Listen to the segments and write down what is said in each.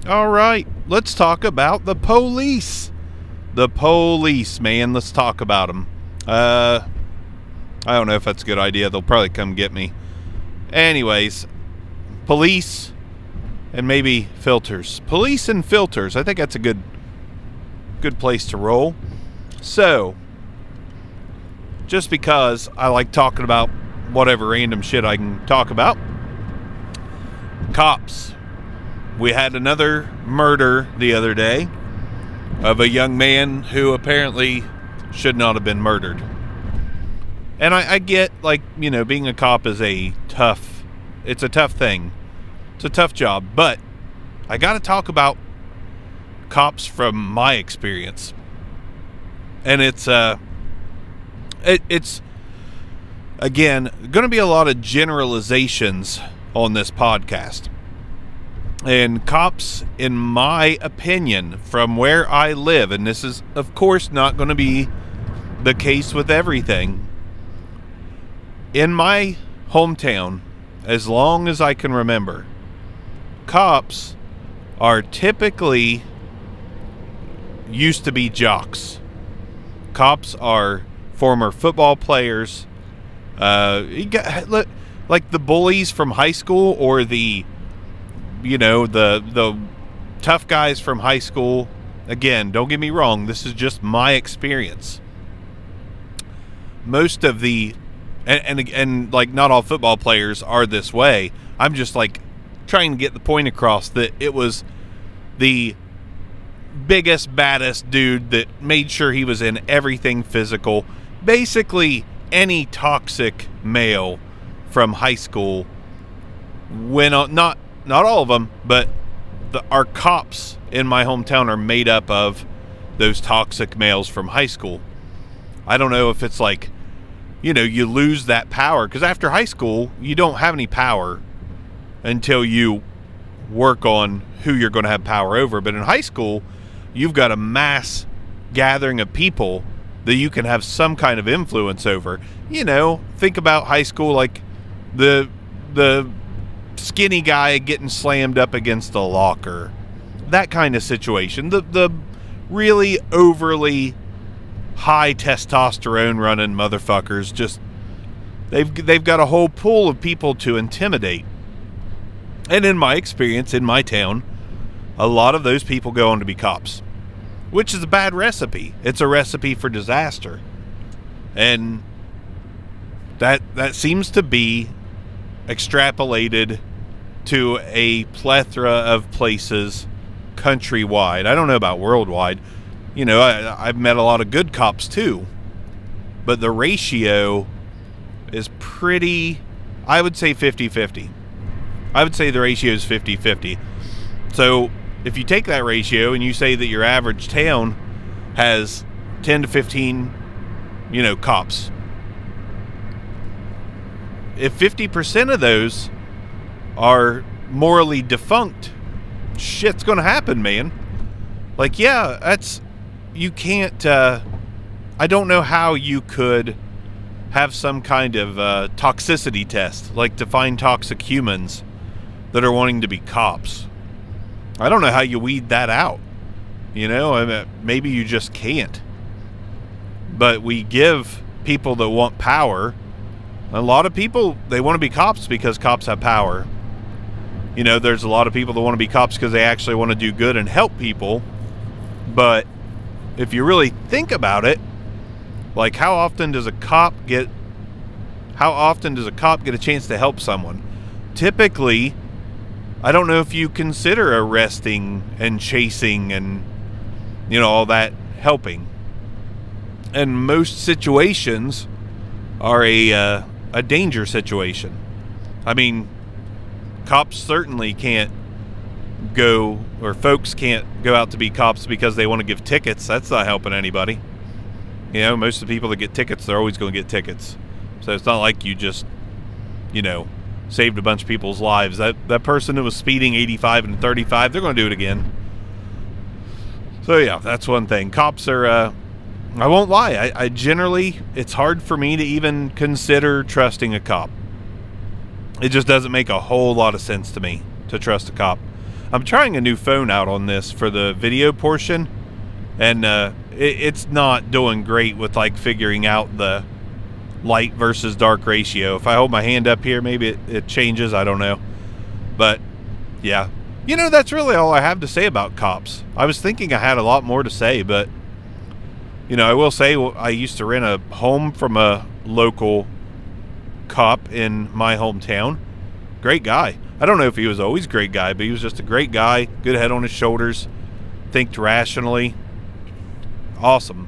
All right, let's talk about the police. The police, man. Let's talk about them. I don't know if that's a good idea. They'll probably come get me. Anyways, police and maybe filters. Police and filters. I think that's a good place to roll. So, just because I like talking about whatever random shit I can talk about. Cops. We had another murder the other day of a young man who apparently should not have been murdered. And I get, like, you know, being a cop is it's a tough thing. It's a tough job. But I got to talk about cops from my experience. And it's again, going to be a lot of generalizations on this podcast. And cops, in my opinion, from where I live, and this is, of course, not going to be the case with everything. In my hometown, as long as I can remember, cops are typically used to be jocks. Cops are former football players. You got, like the bullies from high school, or the tough guys from high school. Again, don't get me wrong, this is just my experience. Most of the and like, not all football players are this way. I'm just like trying to get the point across that it was the biggest, baddest dude that made sure he was in everything physical. Basically, any toxic male from high school went on. Not all of them, but our cops in my hometown are made up of those toxic males from high school. I don't know if it's like, you lose that power, because after high school, you don't have any power until you work on who you're going to have power over. But in high school, you've got a mass gathering of people that you can have some kind of influence over. Think about high school, like the skinny guy getting slammed up against a locker, that kind of situation. The really overly high testosterone running motherfuckers, just they've got a whole pool of people to intimidate. And in my experience, in my town, a lot of those people go on to be cops, which is a bad recipe. It's a recipe for disaster. And that seems to be extrapolated to a plethora of places countrywide. I don't know about worldwide. I've met a lot of good cops too, but the ratio is pretty, I would say 50-50. I would say the ratio is 50-50. So if you take that ratio and you say that your average town has 10 to 15, cops, if 50% of those are morally defunct, shit's going to happen, man. Like, yeah, you can't, I don't know how you could have some kind of toxicity test, like to find toxic humans that are wanting to be cops. I don't know how you weed that out. Maybe you just can't. But we give people that want power. A lot of people, they want to be cops because cops have power. There's a lot of people that want to be cops because they actually want to do good and help people. But if you really think about it, like, how often does a cop get a chance to help someone? Typically, I don't know if you consider arresting and chasing and, all that helping. And most situations are a danger situation. I mean, cops certainly can't go, or folks can't go out to be cops because they want to give tickets. That's not helping anybody. Most of the people that get tickets, they're always going to get tickets. So it's not like you just, saved a bunch of people's lives. That person that was speeding 85 and 35, they're going to do it again. So yeah, that's one thing. Cops are, I won't lie, I generally, it's hard for me to even consider trusting a cop. It just doesn't make a whole lot of sense to me to trust a cop. I'm trying a new phone out on this for the video portion, and it's not doing great with like figuring out the light versus dark ratio. If I hold my hand up here, maybe it changes. I don't know. But yeah, that's really all I have to say about cops. I was thinking I had a lot more to say, but I will say I used to rent a home from a local cop in my hometown. Great guy. I don't know if he was always a great guy, but he was just a great guy, good head on his shoulders, thinked rationally. Awesome.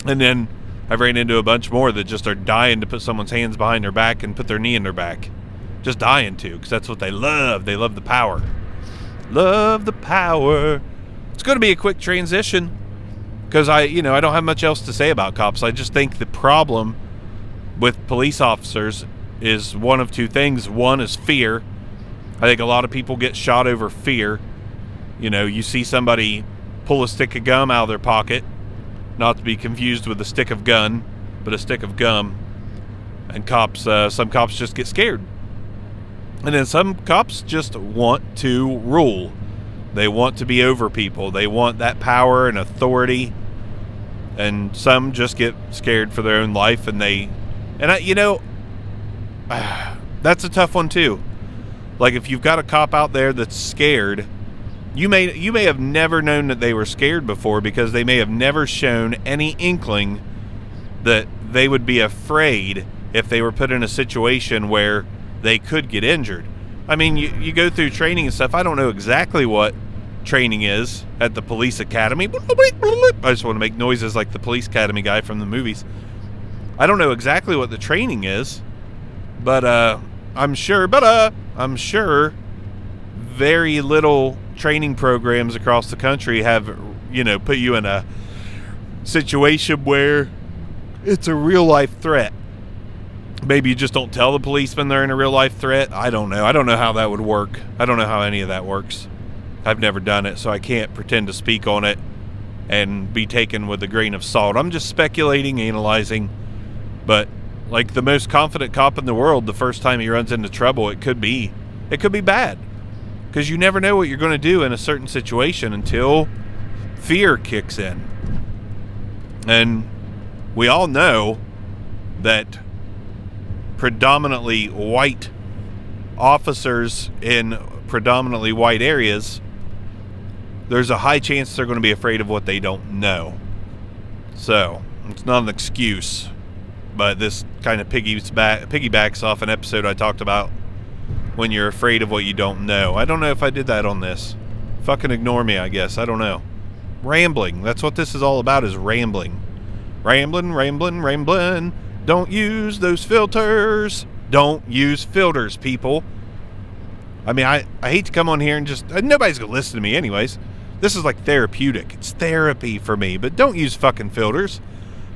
And then I've ran into a bunch more that just are dying to put someone's hands behind their back and put their knee in their back. Just dying to, because that's what they love. They love the power. Love the power. It's going to be a quick transition, because I don't have much else to say about cops. I just think the problem with police officers is one of two things. One is fear. I think a lot of people get shot over fear. You see somebody pull a stick of gum out of their pocket, not to be confused with a stick of gun, but a stick of gum, and some cops just get scared. And then some cops just want to rule. They want to be over people. They want that power and authority. And some just get scared for their own life, that's a tough one too. Like, if you've got a cop out there that's scared, you may have never known that they were scared before, because they may have never shown any inkling that they would be afraid if they were put in a situation where they could get injured. I mean, you go through training and stuff. I don't know exactly what training is at the police academy. I just want to make noises like the police academy guy from the movies. I don't know exactly what the training is, but I'm sure very little training programs across the country have put you in a situation where it's a real life threat. Maybe you just don't tell the policeman they're in a real life threat. I don't know how that would work. I don't know how any of that works. I've never done it, so I can't pretend to speak on it and be taken with a grain of salt. I'm just speculating, analyzing. But like the most confident cop in the world, the first time he runs into trouble, it could be bad, because you never know what you're going to do in a certain situation until fear kicks in. And we all know that predominantly white officers in predominantly white areas, there's a high chance they're going to be afraid of what they don't know. So it's not an excuse, but this kind of piggybacks off an episode I talked about when you're afraid of what you don't know. I don't know if I did that on this. Fucking ignore me, I guess. I don't know. Rambling. That's what this is all about, is rambling. Rambling. Don't use those filters. Don't use filters, people. I mean, I hate to come on here and just... nobody's going to listen to me anyways. This is like therapeutic. It's therapy for me. But don't use fucking filters.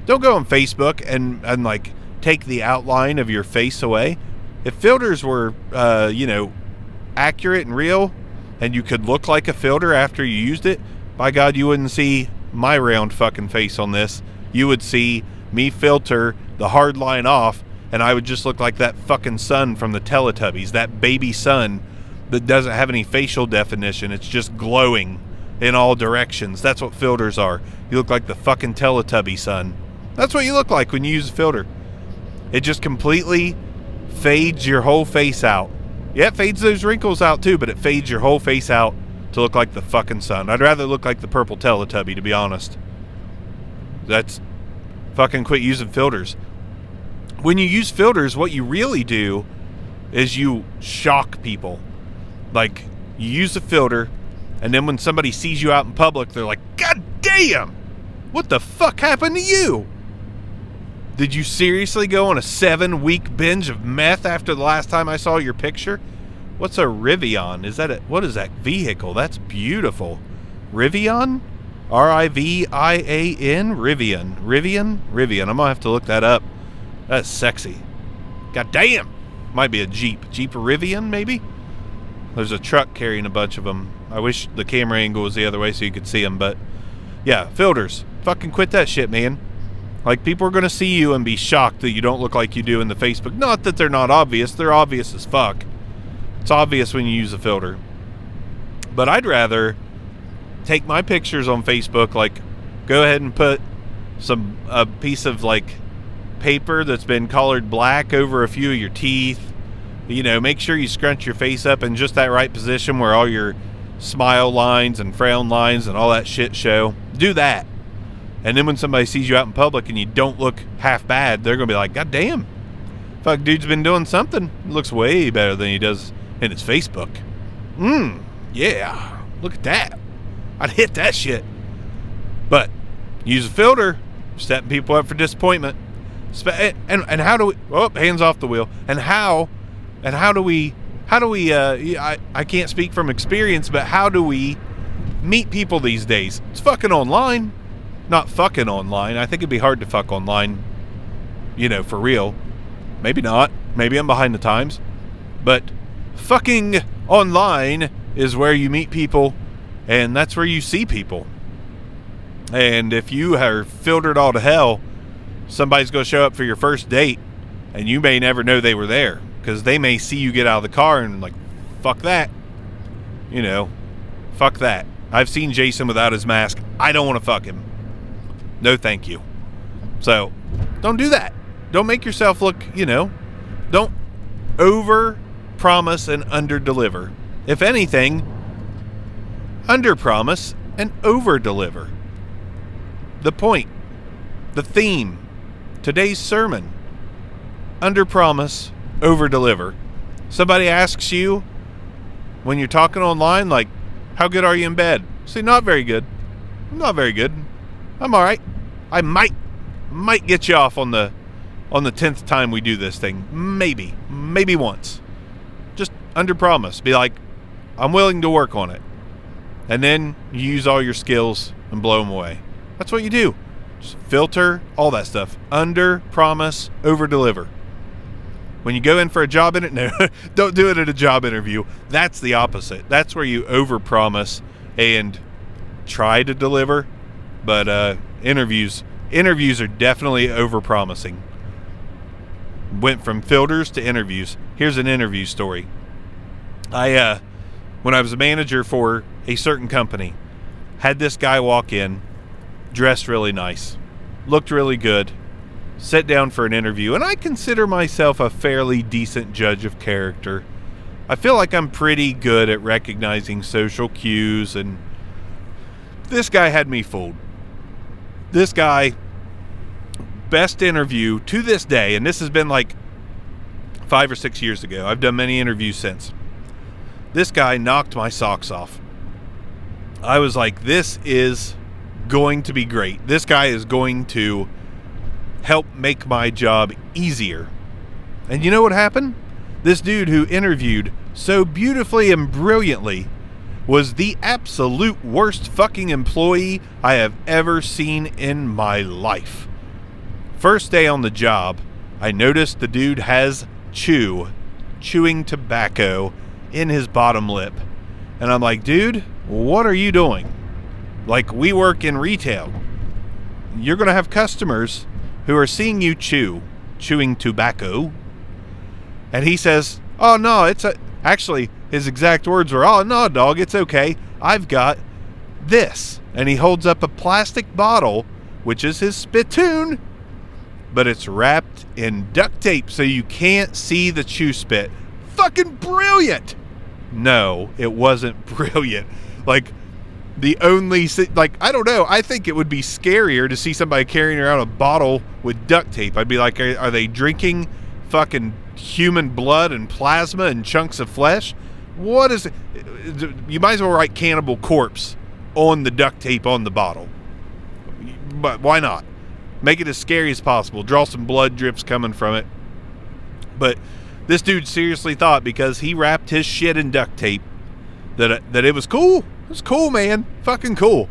Don't go on Facebook and like take the outline of your face away. If filters were, accurate and real, and you could look like a filter after you used it, by God, you wouldn't see my round fucking face on this. You would see me filter the hard line off, and I would just look like that fucking sun from the Teletubbies, that baby sun that doesn't have any facial definition. It's just glowing in all directions. That's what filters are. You look like the fucking Teletubby sun. That's what you look like when you use a filter. It just completely fades your whole face out. Yeah, it fades those wrinkles out too, but it fades your whole face out to look like the fucking sun. I'd rather look like the purple Teletubby, to be honest. That's... fucking quit using filters. When you use filters, what you really do is you shock people. Like, you use a filter, and then when somebody sees you out in public, they're like, God damn! What the fuck happened to you? Did you seriously go on a 7-week binge of meth after the last time I saw your picture? What's a Rivian? What is that vehicle? That's beautiful. Rivian? R-I-V-I-A-N? Rivian? I'm gonna have to look that up. That's sexy. God damn! Might be a Jeep. Jeep Rivian, maybe? There's a truck carrying a bunch of them. I wish the camera angle was the other way so you could see them, but... yeah, filters. Fucking quit that shit, man. Like, people are gonna see you and be shocked that you don't look like you do in the Facebook. Not that they're not obvious. They're obvious as fuck. It's obvious when you use a filter. But I'd rather take my pictures on Facebook, like go ahead and put a piece of like paper that's been colored black over a few of your teeth. Make sure you scrunch your face up in just that right position where all your smile lines and frown lines and all that shit show. Do that. And then when somebody sees you out in public and you don't look half bad, they're going to be like, God damn, fuck, dude's been doing something. It looks way better than he does in his Facebook. Yeah, look at that. I'd hit that shit. But use a filter, setting people up for disappointment. And how do we, hands off the wheel. And how do we, I can't speak from experience, but how do we meet people these days? It's fucking online. Not fucking online. I think it'd be hard to fuck online, for real. Maybe not. Maybe I'm behind the times. But fucking online is where you meet people, and that's where you see people. And if you are filtered all to hell, somebody's going to show up for your first date, and you may never know they were there, because they may see you get out of the car and like, fuck that. Fuck that. I've seen Jason without his mask. I don't want to fuck him. No, thank you. So, don't do that. Don't make yourself look, don't over promise and under deliver. If anything, under promise and over deliver. The point, the theme, today's sermon, under promise, over deliver. Somebody asks you when you're talking online, like, how good are you in bed? Say, not very good. I'm not very good. I'm all right. I might get you off on the 10th time we do this thing. Maybe once. Just under promise. Be like, I'm willing to work on it. And then you use all your skills and blow them away. That's what you do. Just filter, all that stuff. Under promise, over deliver. When you go in for a job interview, no, don't do it at a job interview. That's the opposite. That's where you over promise and try to deliver. But interviews are definitely over promising. Went from filters to interviews. Here's an interview story. When I was a manager for a certain company, had this guy walk in, dressed really nice, looked really good, sit down for an interview, and I consider myself a fairly decent judge of character. I feel like I'm pretty good at recognizing social cues, and this guy had me fooled. This guy, best interview to this day, and this has been like 5 or 6 years ago. I've done many interviews since. This guy knocked my socks off. I was like, this is going to be great. This guy is going to help make my job easier. And you know what happened? This dude who interviewed so beautifully and brilliantly was the absolute worst fucking employee I have ever seen in my life. First day on the job, I noticed the dude has chewing tobacco in his bottom lip. And I'm like, dude, what are you doing? Like, we work in retail. You're going to have customers who are seeing you chewing tobacco. And he says, oh no, actually, his exact words were, oh no, dog, it's okay. I've got this. And he holds up a plastic bottle, which is his spittoon, but it's wrapped in duct tape so you can't see the chew spit. Fucking brilliant. No, it wasn't brilliant. Like, I don't know. I think it would be scarier to see somebody carrying around a bottle with duct tape. I'd be like, are they drinking fucking human blood and plasma and chunks of flesh? What is it? You might as well write Cannibal Corpse on the duct tape on the bottle. But why not? Make it as scary as possible. Draw some blood drips coming from it. But this dude seriously thought, because he wrapped his shit in duct tape, that it was cool. It was cool, man. Fucking cool.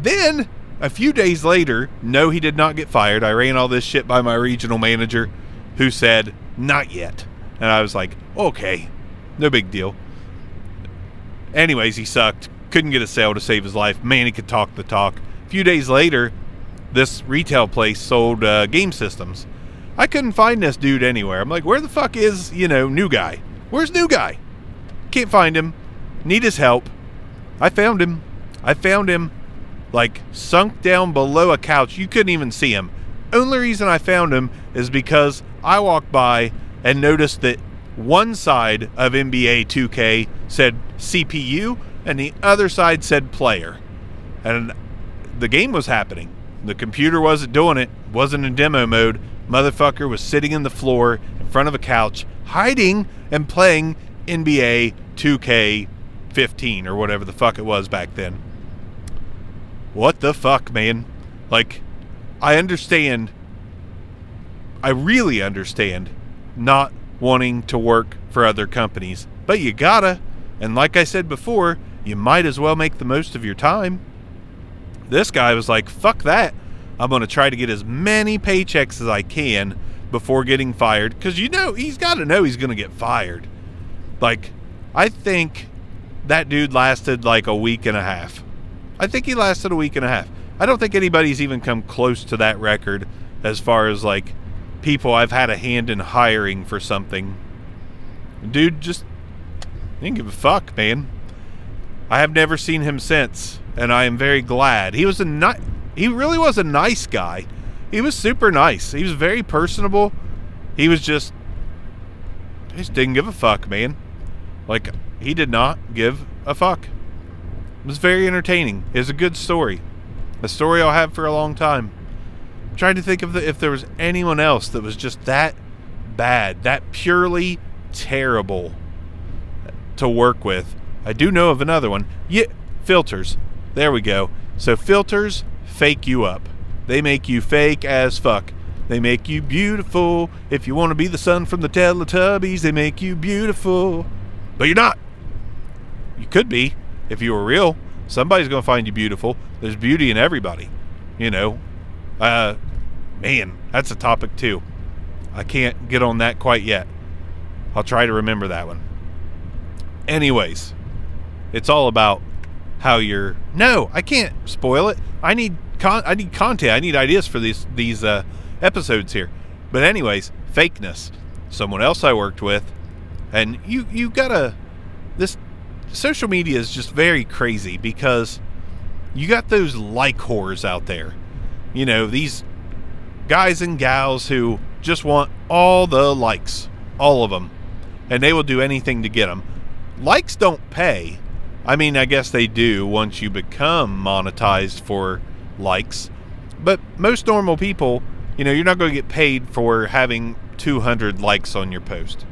Then, a few days later, no, he did not get fired. I ran all this shit by my regional manager, who said, not yet. And I was like, okay, no big deal. Anyways, he sucked. Couldn't get a sale to save his life. Man, he could talk the talk. A few days later, this retail place sold game systems. I couldn't find this dude anywhere. I'm like, where the fuck is, new guy? Where's new guy? Can't find him. need his help. I found him. Like sunk down below a couch. You couldn't even see him. Only reason I found him is because I walked by and noticed that one side of NBA 2K said CPU and the other side said player. And the game was happening. The computer wasn't doing it. Wasn't in demo mode. Motherfucker was sitting in the floor in front of a couch, hiding and playing NBA 2K15 or whatever the fuck it was back then. What the fuck, man? Like, I really understand not wanting to work for other companies, but you gotta. And like I said before, you might as well make the most of your time. This guy was like, fuck that. I'm going to try to get as many paychecks as I can before getting fired. Because, he's got to know he's going to get fired. Like, I think that dude lasted like a week and a half. I think he lasted a week and a half. I don't think anybody's even come close to that record as far as like people I've had a hand in hiring for something. Dude just didn't give a fuck, man. I have never seen him since, and I am very glad. He really was a nice guy. He was super nice. He was very personable. He just didn't give a fuck, man. Like, he did not give a fuck. It was very entertaining. It was a good story. A story I'll have for a long time. I'm trying to think of if there was anyone else that was just that bad, that purely terrible to work with. I do know of another one. Yeah, filters. There we go. So filters fake you up. They make you fake as fuck. They make you beautiful. If you want to be the son from the Teletubbies, they make you beautiful. But you're not. You could be if you were real. Somebody's going to find you beautiful. There's beauty in everybody. Man, that's a topic too. I can't get on that quite yet. I'll try to remember that one. Anyways, it's all about how you're... No, I can't spoil it. I need content. I need ideas for these episodes here. But anyways, Fakeness. Someone else I worked with. And you gotta... This social media is just very crazy because you got those like whores out there. These guys and gals who just want all the likes. All of them. And they will do anything to get them. Likes don't pay. I mean, I guess they do once you become monetized for likes. But most normal people, you're not going to get paid for having 200 likes on your post.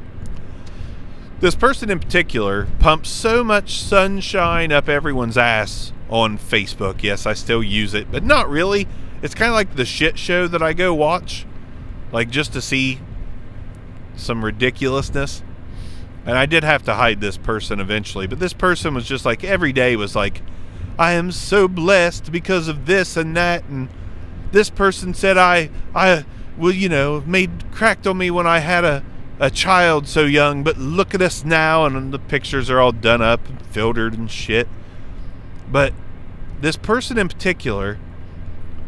This person in particular pumps so much sunshine up everyone's ass on Facebook. Yes, I still use it, but not really. It's kind of like the shit show that I go watch, like just to see some ridiculousness. And I did have to hide this person eventually, but this person was just like, every day was like, I am so blessed because of this and that, and this person said I cracked on me when I had a child so young, but look at us now, and the pictures are all done up and filtered and shit. But this person in particular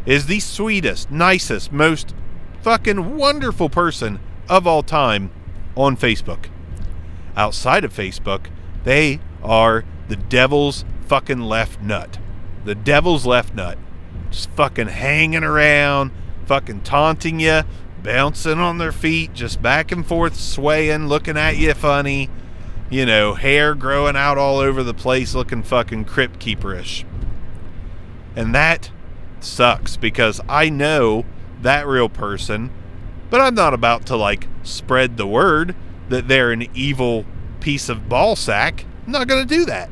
is the sweetest, nicest, most fucking wonderful person of all time on Facebook. Outside of Facebook, they are the devil's fucking left nut. The devil's left nut. Just fucking hanging around, fucking taunting you, bouncing on their feet, just back and forth swaying, looking at you funny. Hair growing out all over the place, looking fucking crypt keeperish. And that sucks because I know that real person, but I'm not about to spread the word that they're an evil piece of ball sack. I'm not going to do that.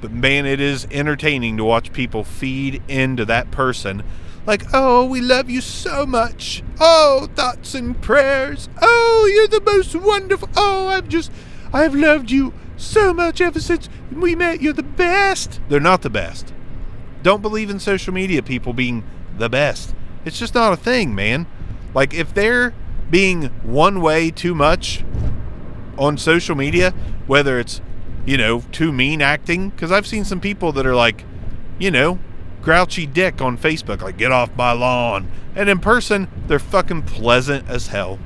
But man, it is entertaining to watch people feed into that person. Like, oh, we love you so much. Oh, thoughts and prayers. Oh, you're the most wonderful. Oh, I've loved you so much ever since we met. You're the best. They're not the best. Don't believe in social media people being the best. It's just not a thing, man. If they're being one way too much on social media, whether it's, too mean acting, because I've seen some people that are grouchy dick on Facebook, get off my lawn, and in person they're fucking pleasant as hell.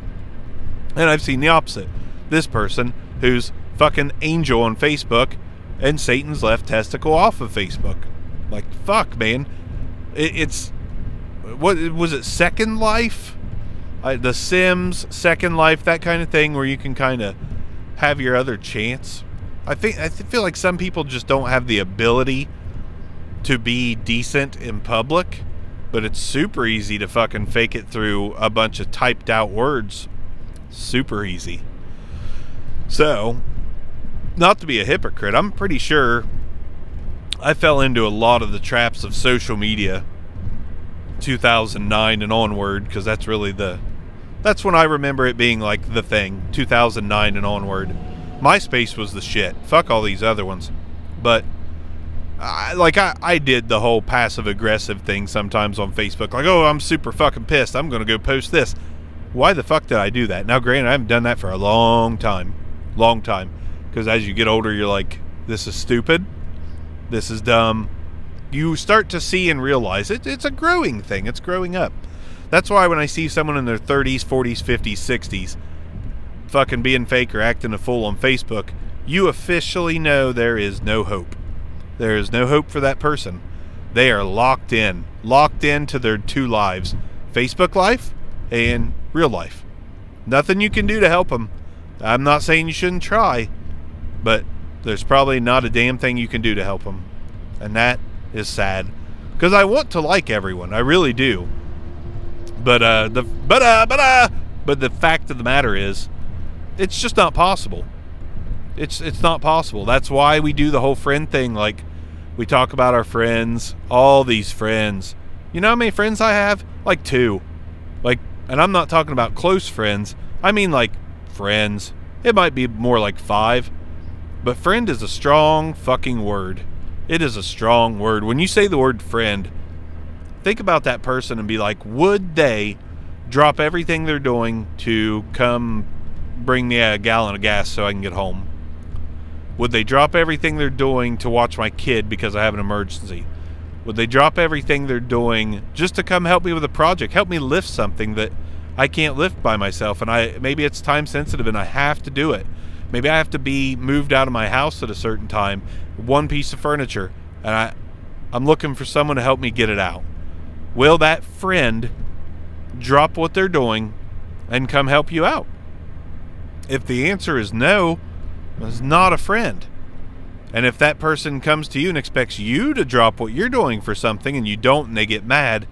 And I've seen the opposite. This person who's fucking angel on Facebook and Satan's left testicle off of Facebook. Like, fuck, man. It's, what was it, Second Life? The Sims, Second Life, that kind of thing, where you can kind of have your other chance. I feel like some people just don't have the ability to be decent in public, but it's super easy to fucking fake it through a bunch of typed out words. Super easy. So, not to be a hypocrite, I'm pretty sure I fell into a lot of the traps of social media 2009 and onward, because that's when I remember it being like the thing, 2009 and onward. MySpace was the shit. Fuck all these other ones. But I did the whole passive aggressive thing sometimes on Facebook. Like, oh, I'm super fucking pissed, I'm going to go post this. Why the fuck did I do that? Now, granted, I haven't done that for a long time. Because as you get older, you're like, this is stupid. This is dumb. You start to see and realize it's a growing thing. It's growing up. That's why when I see someone in their 30s, 40s, 50s, 60s fucking being fake or acting a fool on Facebook, you officially know there is no hope. There is no hope for that person. They are locked into their two lives, Facebook life and real life. Nothing you can do to help them. I'm not saying you shouldn't try, but there's probably not a damn thing you can do to help them. And that is sad. Because I want to like everyone. I really do. But the fact of the matter is, it's just not possible. It's not possible. That's why we do the whole friend thing. Like, we talk about our friends, all these friends. You know how many friends I have? Like 2. Like, and I'm not talking about close friends. I mean like friends. It might be more like 5. But friend is a strong fucking word. It is a strong word. When you say the word friend, think about that person and be like, would they drop everything they're doing to come bring me a gallon of gas so I can get home? Would they drop everything they're doing to watch my kid because I have an emergency? Would they drop everything they're doing just to come help me with a project, help me lift something that I can't lift by myself, and maybe it's time sensitive and I have to do it? Maybe I have to be moved out of my house at a certain time, one piece of furniture, and I'm looking for someone to help me get it out. Will that friend drop what they're doing and come help you out? If the answer is no, it's not a friend. And if that person comes to you and expects you to drop what you're doing for something and you don't and they get mad,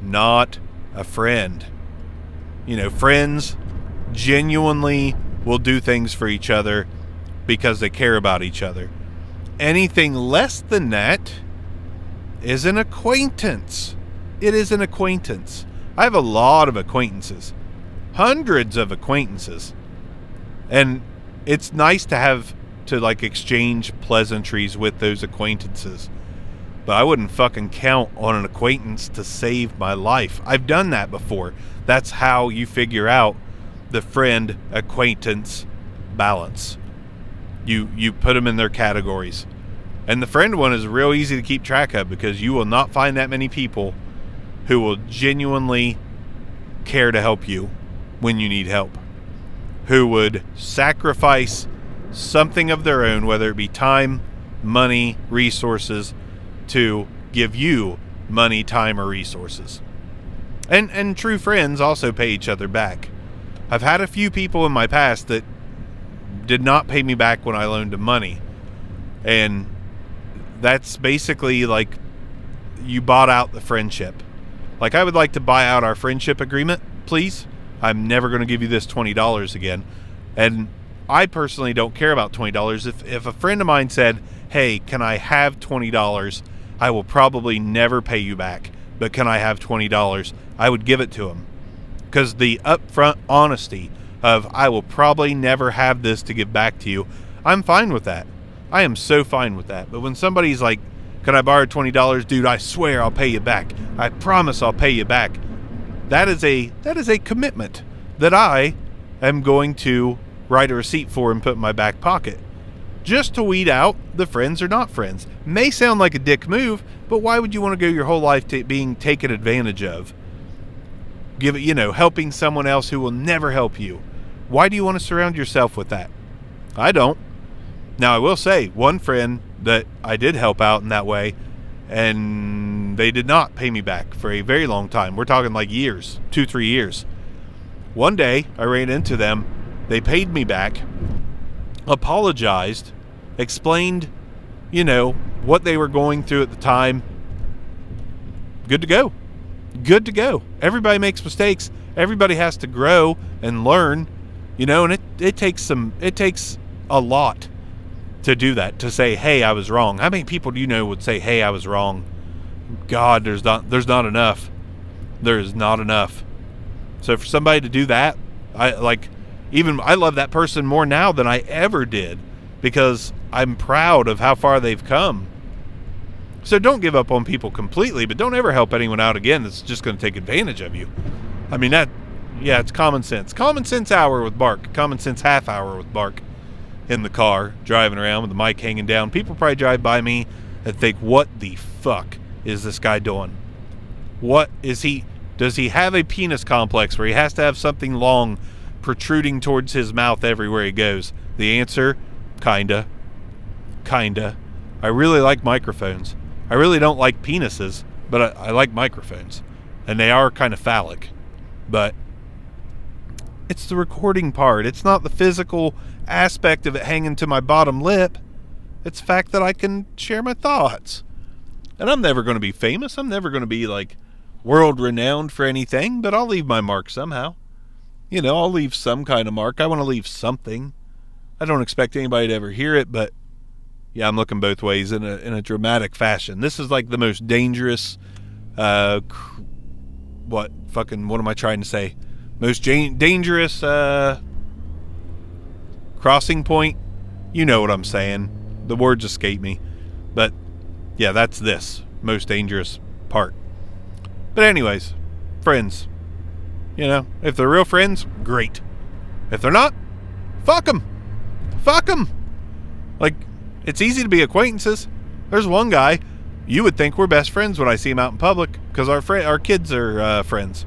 not a friend. You know, friends genuinely will do things for each other because they care about each other. Anything less than that is an acquaintance. It is an acquaintance. I have a lot of acquaintances. Hundreds of acquaintances. And it's nice to have to like exchange pleasantries with those acquaintances. But I wouldn't fucking count on an acquaintance to save my life. I've done that before. That's how you figure out the friend acquaintance balance. You put them in their categories. And the friend one is real easy to keep track of because you will not find that many people who will genuinely care to help you when you need help. Who would sacrifice something of their own, whether it be time, money, resources, to give you money, time, or resources. And true friends also pay each other back. I've had a few people in my past that did not pay me back when I loaned them money. And that's basically like you bought out the friendship. Like, I would like to buy out our friendship agreement, please. I'm never going to give you this $20 again. And I personally don't care about $20. If a friend of mine said, hey, can I have $20? I will probably never pay you back. But can I have $20? I would give it to him. Because the upfront honesty of, I will probably never have this to give back to you, I'm fine with that. I am so fine with that. But when somebody's like, can I borrow $20? Dude, I swear I'll pay you back. I promise I'll pay you back. That is a commitment that I am going to write a receipt for and put in my back pocket. Just to weed out the friends or not friends. May sound like a dick move, but why would you want to go your whole life being taken advantage of? Helping someone else who will never help you. Why do you want to surround yourself with that? I don't. Now, I will say, one friend that I did help out in that way, and they did not pay me back for a very long time. We're talking like years, 2-3 years. One day I ran into them. They paid me back, apologized, explained, what they were going through at the time. Good to go. Good to go. Everybody makes mistakes. Everybody has to grow and learn, and it takes a lot to do that, to say, hey, I was wrong. How many people do you know would say, hey, I was wrong? God, there's not enough. There is not enough. So for somebody to do that, I love that person more now than I ever did, because I'm proud of how far they've come. So don't give up on people completely, but don't ever help anyone out again that's just going to take advantage of you. I mean, it's common sense. Common sense hour with Bark. Common sense half hour with Bark in the car, driving around with the mic hanging down. People probably drive by me and think, what the fuck is this guy doing? What is he? Does he have a penis complex where he has to have something long protruding towards his mouth everywhere he goes? The answer, kinda. I really like microphones. I really don't like penises, but I like microphones. And they are kind of phallic. But it's the recording part. It's not the physical aspect of it hanging to my bottom lip. It's the fact that I can share my thoughts. And I'm never going to be famous. I'm never going to be like world renowned for anything, but I'll leave my mark somehow. I'll leave some kind of mark. I want to leave something. I don't expect anybody to ever hear it, but yeah, I'm looking both ways in a dramatic fashion. This is like the most dangerous, what am I trying to say? Most dangerous, crossing point. You know what I'm saying. The words escape me. But yeah, that's this most dangerous part. But anyways, friends, if they're real friends, great. If they're not, fuck them. Like, it's easy to be acquaintances. There's one guy, you would think we're best friends when I see him out in public, because our kids are friends.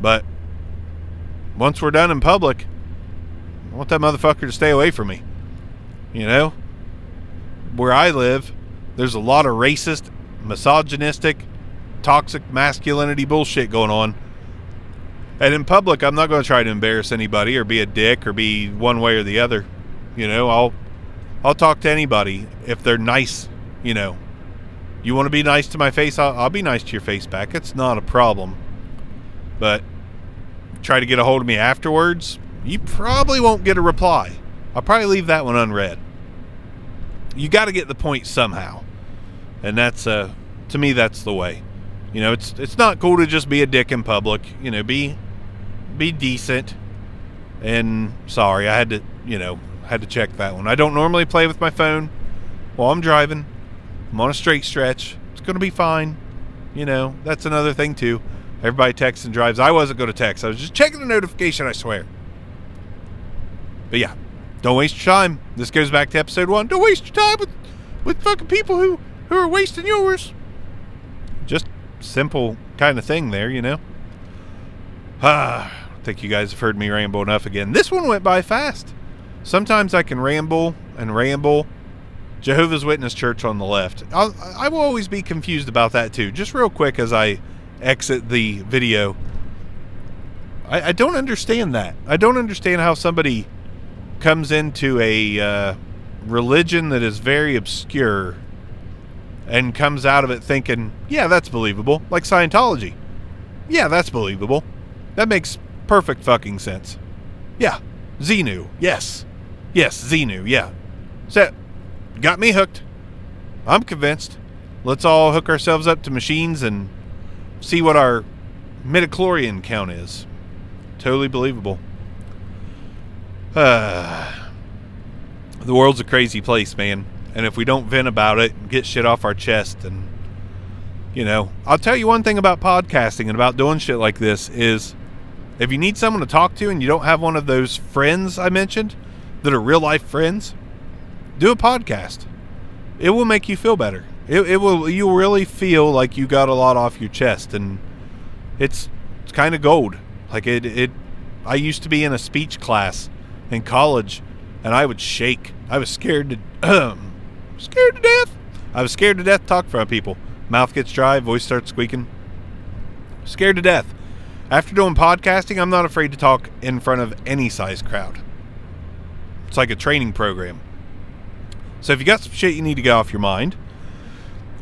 But once we're done in public, I want that motherfucker to stay away from me. Where I live, there's a lot of racist, misogynistic, toxic masculinity bullshit going on. And in public, I'm not going to try to embarrass anybody or be a dick or be one way or the other. I'll talk to anybody if they're nice. You want to be nice to my face, I'll be nice to your face back. It's not a problem. But try to get a hold of me afterwards, you probably won't get a reply. I'll probably leave that one unread. You got to get the point somehow. And that's, to me, that's the way. It's not cool to just be a dick in public. Be decent. And sorry, I had to check that one. I don't normally play with my phone while I'm driving. I'm on a straight stretch. It's going to be fine. That's another thing too. Everybody texts and drives. I wasn't going to text. I was just checking the notification, I swear. But yeah, don't waste your time. This goes back to episode 1. Don't waste your time with fucking people who are wasting yours. Just simple kind of thing there, I think you guys have heard me ramble enough again. This one went by fast. Sometimes I can ramble and ramble. Jehovah's Witness Church on the left. I will always be confused about that too. Just real quick as I exit the video. I don't understand that. I don't understand how somebody comes into a religion that is very obscure and comes out of it thinking, yeah, that's believable. Like Scientology. Yeah, that's believable. That makes perfect fucking sense. Yeah. Xenu. Yes, Xenu. Yeah. So, got me hooked. I'm convinced. Let's all hook ourselves up to machines and see what our midichlorian count is. Totally believable. The world's a crazy place, man. And if we don't vent about it and get shit off our chest, and I'll tell you one thing about podcasting and about doing shit like this is, if you need someone to talk to and you don't have one of those friends I mentioned that are real life friends, do a podcast. It will make you feel better. You'll really feel like you got a lot off your chest, and it's kind of gold. Like I used to be in a speech class in college, and I would shake. I was scared to Scared to death. I was scared to death to talk in front of people. Mouth gets dry, voice starts squeaking. Scared to death. After doing podcasting, I'm not afraid to talk in front of any size crowd. It's like a training program. So if you got some shit you need to get off your mind,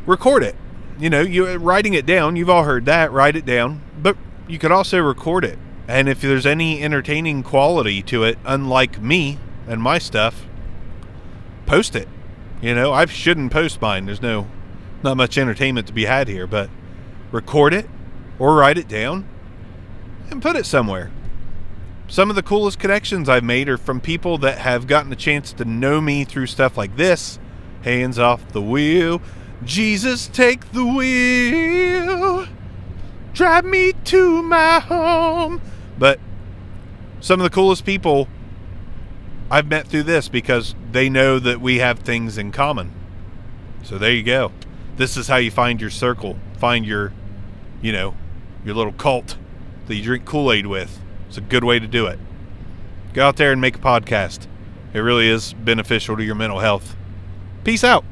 record it. You know, you writing it down, you've all heard that, write it down, but you could also record it. And if there's any entertaining quality to it, unlike me and my stuff, post it. You know, I shouldn't post mine. There's not much entertainment to be had here, but record it or write it down and put it somewhere. Some of the coolest connections I've made are from people that have gotten a chance to know me through stuff like this. Hands off the wheel. Jesus, take the wheel. Drive me to my home. But some of the coolest people I've met through this because they know that we have things in common. So there you go. This is how you find your circle. Find your little cult that you drink Kool-Aid with. It's a good way to do it. Go out there and make a podcast. It really is beneficial to your mental health. Peace out.